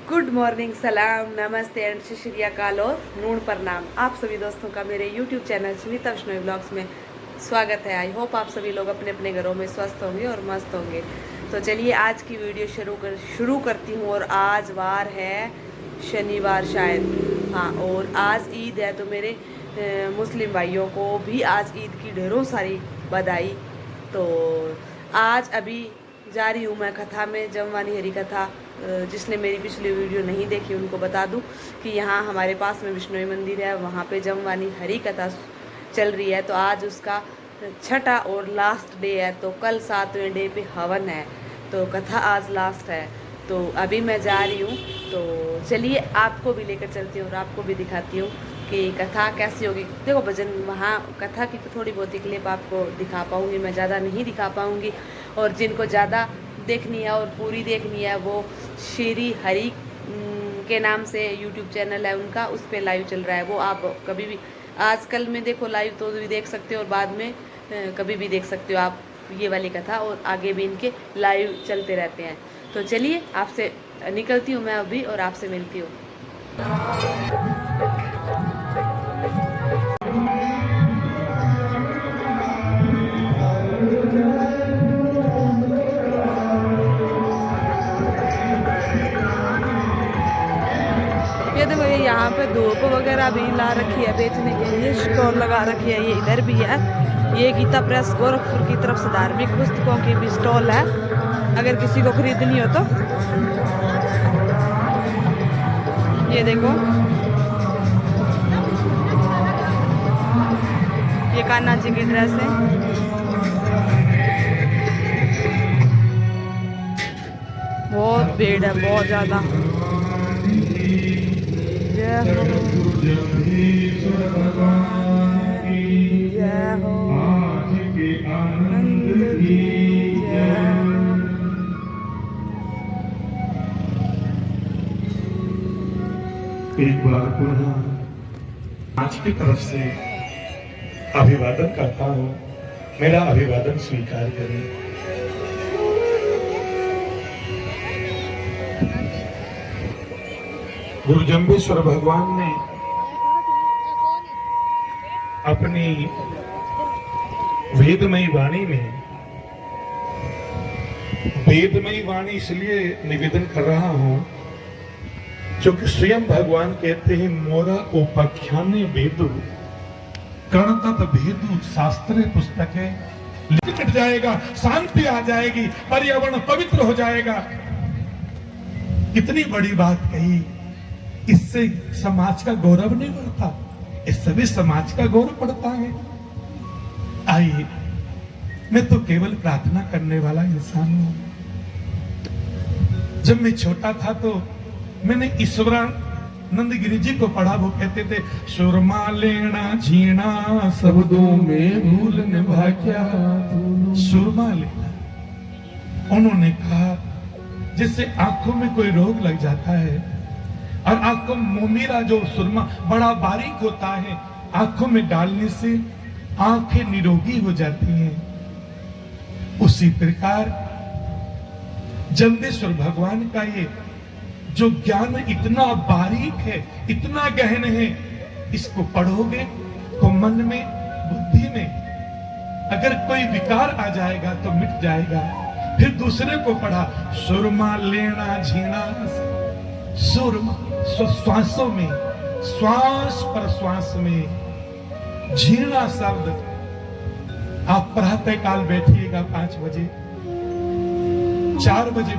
Good morning, सलाम, नमस्ते and Shri अकाल और नून प्रणाम। आप सभी दोस्तों का मेरे YouTube channel Sunita Vaishnavi blogs में स्वागत है। आई होप आप सभी लोग अपने अपने घरों में स्वस्थ होंगे और मस्त होंगे। तो चलिए आज की वीडियो शुरू करती हूँ। और आज वार है शनिवार शायद, हाँ, और आज ईद है। तो मेरे मुस्लिम भाइयों को भी आज ईद की ढेरों सारी बधाई। तो आज अभी जा रही हूँ मैं कथा में, जमवानी हरी कथा। जिसने मेरी पिछली वीडियो नहीं देखी उनको बता दूं कि यहाँ हमारे पास में विष्णु मंदिर है, वहाँ पे जमवानी हरी कथा चल रही है। तो आज उसका छठा और लास्ट डे है। तो कल 7वें डे पे हवन है, तो कथा आज लास्ट है। तो अभी मैं जा रही हूँ। तो चलिए आपको भी लेकर चलती हूँ और आपको भी दिखाती हूँ कि कथा कैसी होगी। देखो भजन, वहाँ कथा की थोड़ी बहुत ही क्लिप आपको दिखा पाऊँगी, मैं ज़्यादा नहीं दिखा पाऊँगी। और जिनको ज़्यादा देखनी है और पूरी देखनी है वो श्री हरि के नाम से यूट्यूब चैनल है उनका, उस पर लाइव चल रहा है। वो आप कभी भी आजकल में देखो लाइव तो भी देख सकते हो और बाद में कभी भी देख सकते हो आप ये वाली कथा। और आगे भी इनके लाइव चलते रहते हैं। तो चलिए आपसे निकलती हूँ मैं अभी और आपसे मिलती हूँ। ये देखो, ये यहाँ पे धूप वगैरह भी ला रखी है बेचने के लिए, स्टॉल लगा रखी है। ये इधर भी है, ये गीता प्रेस गोरखपुर की तरफ से धार्मिक पुस्तकों की भी स्टॉल है, अगर किसी को खरीदनी हो तो। ये देखो, ये कान्हा जी की ड्रेस है। बहुत भीड़ है, बहुत ज्यादा। जय हो नंद की जय। एक बार पुनः आज की तरफ से अभिवादन करता हूँ। मेरा अभिवादन स्वीकार करें। गुरु जम्बेश्वर भगवान ने अपनी वेदमयी वाणी में, वेदमयी वाणी इसलिए निवेदन कर रहा हूं क्योंकि स्वयं भगवान कहते हैं मोरा उपाख्याने वेदु कर्णतत् भेदु शास्त्रे पुस्तके लिख जाएगा, शांति आ जाएगी, पर्यावरण पवित्र हो जाएगा। कितनी बड़ी बात कही। इससे समाज का गौरव नहीं बढ़ता, इससे भी समाज का गौरव बढ़ता है। आइए, मैं तो केवल प्रार्थना करने वाला इंसान हूं। जब मैं छोटा था तो मैंने ईश्वरानंद गिरी जी को पढ़ा। वो कहते थे सुरमा लेना झीना शब्दों में भूल निभा क्या, सुरमा लेना। उन्होंने कहा जिससे आंखों में कोई रोग लग जाता है और आंखों मोमीरा जो सुरमा बड़ा बारीक होता है, आंखों में डालने से आंखें निरोगी हो जाती हैं। उसी प्रकार जम्बेश्वर भगवान का ये जो ज्ञान इतना बारीक है, इतना गहन है, इसको पढ़ोगे तो मन में, बुद्धि में अगर कोई विकार आ जाएगा तो मिट जाएगा। फिर दूसरे को पढ़ा सुरमा लेना झीना, सुरमा श्वासों में, श्वास पर श्वास में झीना शब्द। आप प्रातः काल बैठिएगा 5 बजे, 4 बजे।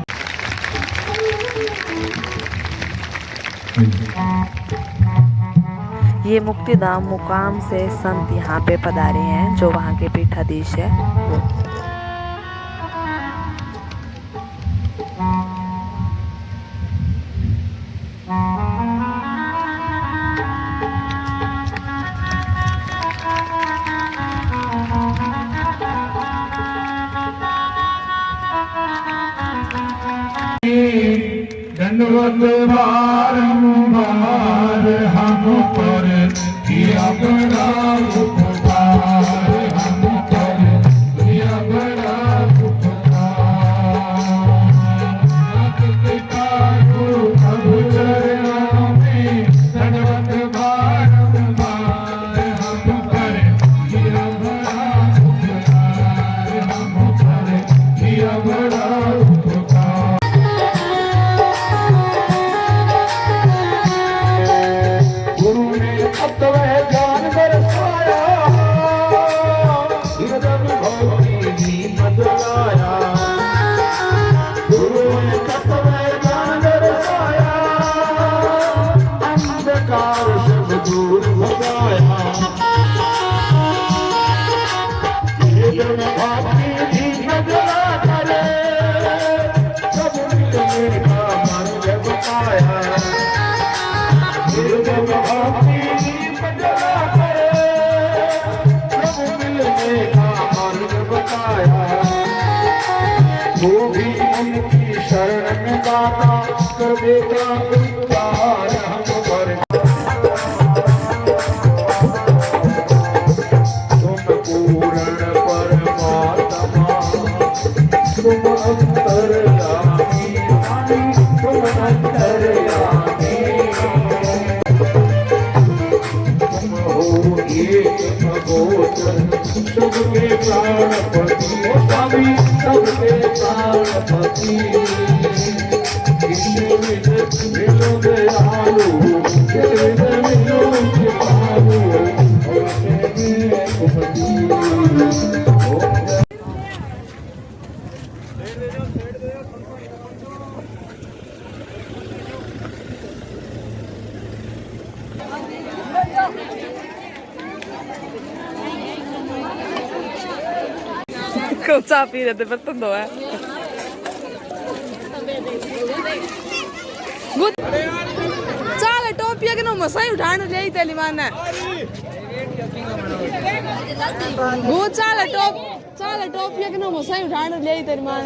ये मुक्तिधाम मुकाम से संत यहाँ पे पधारे हैं, जो वहाँ के पीठाधीश है वो। दंडवत बारंबार हम पर किया बड़ा उपकार, हम पर किया बड़ा उपकार। पिता को अब बताया दुर्गम भाती बदला कर प्रभु मिलने का मार्ग बताया वो भी उनकी शरण में दाता कर देगा उद्धार हम पर तुम पूर्ण परमात्मा तुम अंतर्यामी तुम अंतर्यामी तुम हो एक अगोचर सबके प्राणपति हो स्वामी सबके प्राणपति विद मिलो दयालु विद मिलो कृपालु कौन सा पी रहे थे बर्तन धोया चाल टोपिया के नो सही उठाने ले तेली मान वो चाल टोपिया के नो सही उठाने ले तेरी मान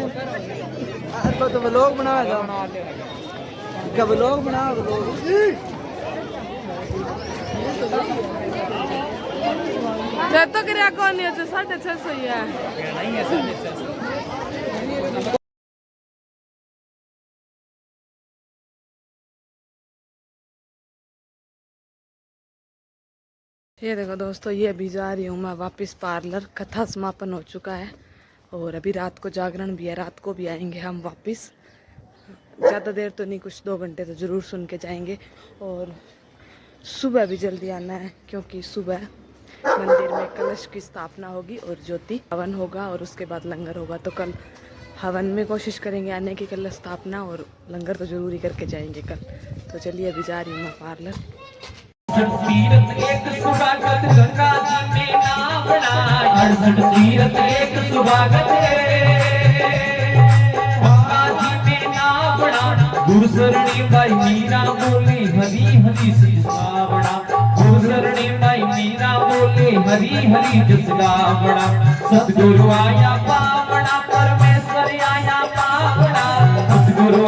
तो व्लॉग बनाएगा क्या व्लॉग बनाओ तो क्या कौन है 650 ही है ये देखो दोस्तों, ये अभी जा रही हूँ मैं वापस पार्लर। कथा समापन हो चुका है और अभी रात को जागरण भी है, रात को भी आएंगे हम वापस। ज़्यादा देर तो नहीं, कुछ 2 घंटे तो ज़रूर सुन के जाएंगे। और सुबह भी जल्दी आना है क्योंकि सुबह मंदिर में कलश की स्थापना होगी और ज्योति हवन होगा और उसके बाद लंगर होगा। तो कल हवन में कोशिश करेंगे आने की, कलश स्थापना और लंगर तो ज़रूर ही करके जाएंगे कल। तो चलिए अभी जा रही हूँ मैं पार्लर। तीरथ एक सुभागत गंगा जी में नाम बनाए 68 तीरथ एक सुभागत गंगा जी में नाम बना गुरसरणी भाई मीरा बोले हरी हरी सिसका बड़ा गुरसरणी भाई मीरा बोले हरी हरी जिसका बड़ा सतगुरु आया पावना परमेश्वर आया पावना सतगुरु